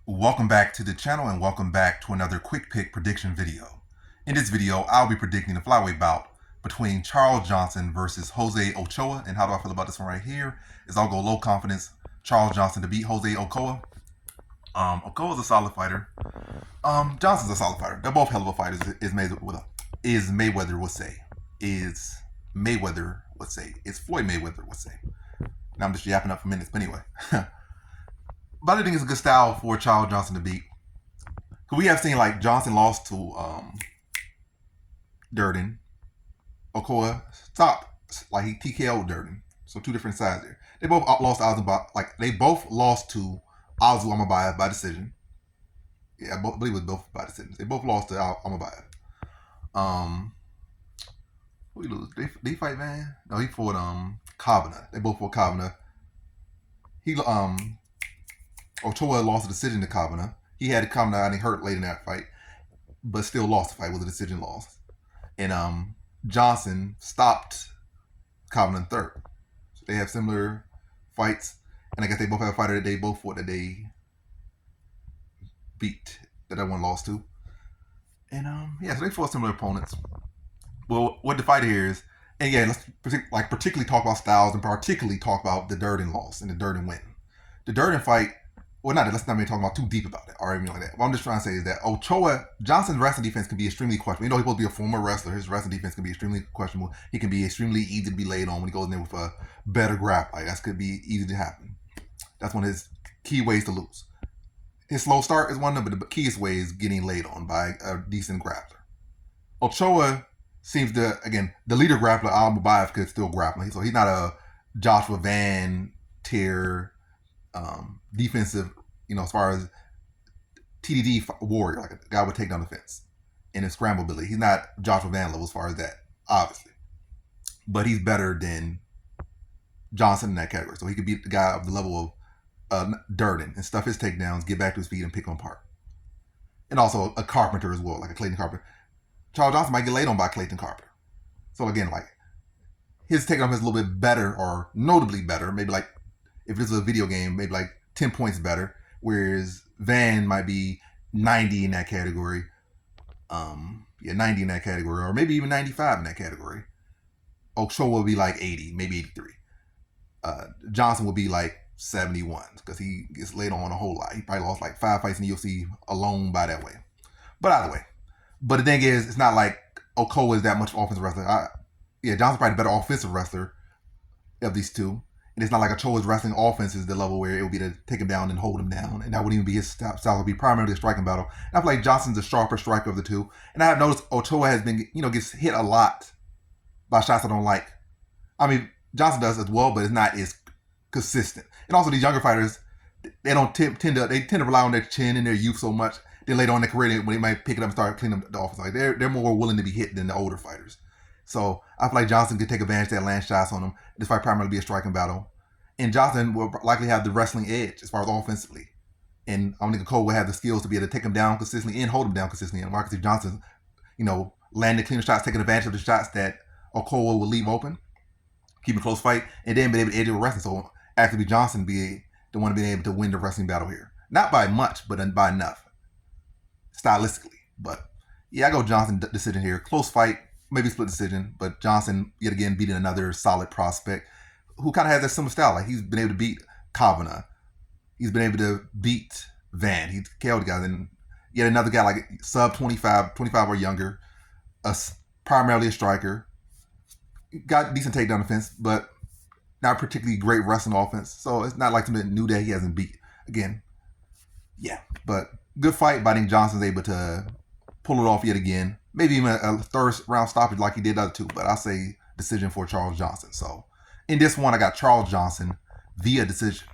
Welcome back to the channel and welcome back to another quick pick prediction video. In this video, I'll be predicting the flyweight bout between Charles Johnson versus Jose Ochoa. And how do I feel about this one right here? Is I'll go low confidence Charles Johnson to beat Jose Ochoa. Ochoa's a solid fighter. Johnson's a solid fighter. They're both hell of a fighters. Is Mayweather would say. Is Floyd Mayweather would say. Now I'm just yapping up for minutes, but anyway. But I think it's a good style for Charles Johnson to beat. Cause we have seen like Johnson lost to Durden. Ochoa stopped, like he TKO'd Durden. So two different sides there. They both lost to Azu Amabayev by decision. Yeah, I believe it was both by decision. They both lost to Amabayev. Who he lose? Did he fight Van? No, he fought Kavanaugh. They both fought Kavanaugh. Ochoa lost a decision to Kavanaugh. He had Kavanaugh, I think, hurt late in that fight, but still lost the fight with a decision loss. And Johnson stopped Kavanaugh in third. So they have similar fights, and I guess they both have a fighter that they both fought that they beat, that one lost to. And so they fought similar opponents. Well, what the fight here is, and yeah, let's particularly talk about styles and particularly talk about the Durden loss and the Durden win. The Durden fight. Well, let's not be talking about too deep about it or anything like that. What I'm just trying to say is that Johnson's wrestling defense can be extremely questionable. You know, he's supposed to be a former wrestler. His wrestling defense can be extremely questionable. He can be extremely easy to be laid on when he goes in there with a better grappler. That could be easy to happen. That's one of his key ways to lose. His slow start is one of them, but the keyest way is getting laid on by a decent grappler. Ochoa seems to, again, the leader grappler, Al-Mubayev, could still grapple. So he's not a Joshua Van tier defensive, as far as TDD warrior, like a guy would take down the fence in his scramble ability. He's not Joshua Van level as far as that, obviously. But he's better than Johnson in that category. So he could beat the guy of the level of Durden and stuff his takedowns, get back to his feet and pick him apart. And also a Carpenter as well, like a Clayton Carpenter. Charles Johnson might get laid on by Clayton Carpenter. So again, like his takedown is a little bit better or notably better. Maybe like if this is a video game, maybe like 10 points better. Whereas Van might be 90 in that category. 90 in that category, or maybe even 95 in that category. Ochoa will be like 80, maybe 83. Johnson will be like 71 because he gets laid on a whole lot. He probably lost like 5 fights in the UFC alone by that way. But either way. But the thing is, it's not like Ochoa is that much offensive wrestler. Johnson's probably the better offensive wrestler of these two. And it's not like Ochoa's wrestling offense is the level where it would be to take him down and hold him down. And that wouldn't even be his style. It would be primarily a striking battle. And I feel like Johnson's the sharper striker of the two. And I have noticed Ochoa has been, gets hit a lot by shots I don't like. I mean, Johnson does as well, but it's not as consistent. And also these younger fighters, they don't tend to rely on their chin and their youth so much. Then later on in their career, when they might pick it up and start cleaning up the offense, like they're more willing to be hit than the older fighters. So I feel like Johnson could take advantage of that, land shots on him. This fight primarily be a striking battle. And Johnson will likely have the wrestling edge as far as offensively. And I don't think Ochoa will have the skills to be able to take him down consistently and hold him down consistently. And Marcus Johnson, landing cleaner shots, taking advantage of the shots that Ochoa will leave open, keep a close fight, and then be able to edge it with wrestling. So actually Johnson be the one being able to win the wrestling battle here. Not by much, but by enough. Stylistically. But yeah, I go Johnson decision here. Close fight. Maybe split decision, but Johnson, yet again, beating another solid prospect who kind of has that similar style. Like he's been able to beat Kavanaugh. He's been able to beat Van. He's KO'd guys. And yet another guy like sub 25 or younger, primarily a striker. Got decent takedown defense, but not particularly great wrestling offense. So it's not like something new that he hasn't beat. Again, yeah, but good fight. But I think Johnson's able to pull it off yet again. Maybe even a third round stoppage like he did the other two. But I say decision for Charles Johnson. So in this one, I got Charles Johnson via decision.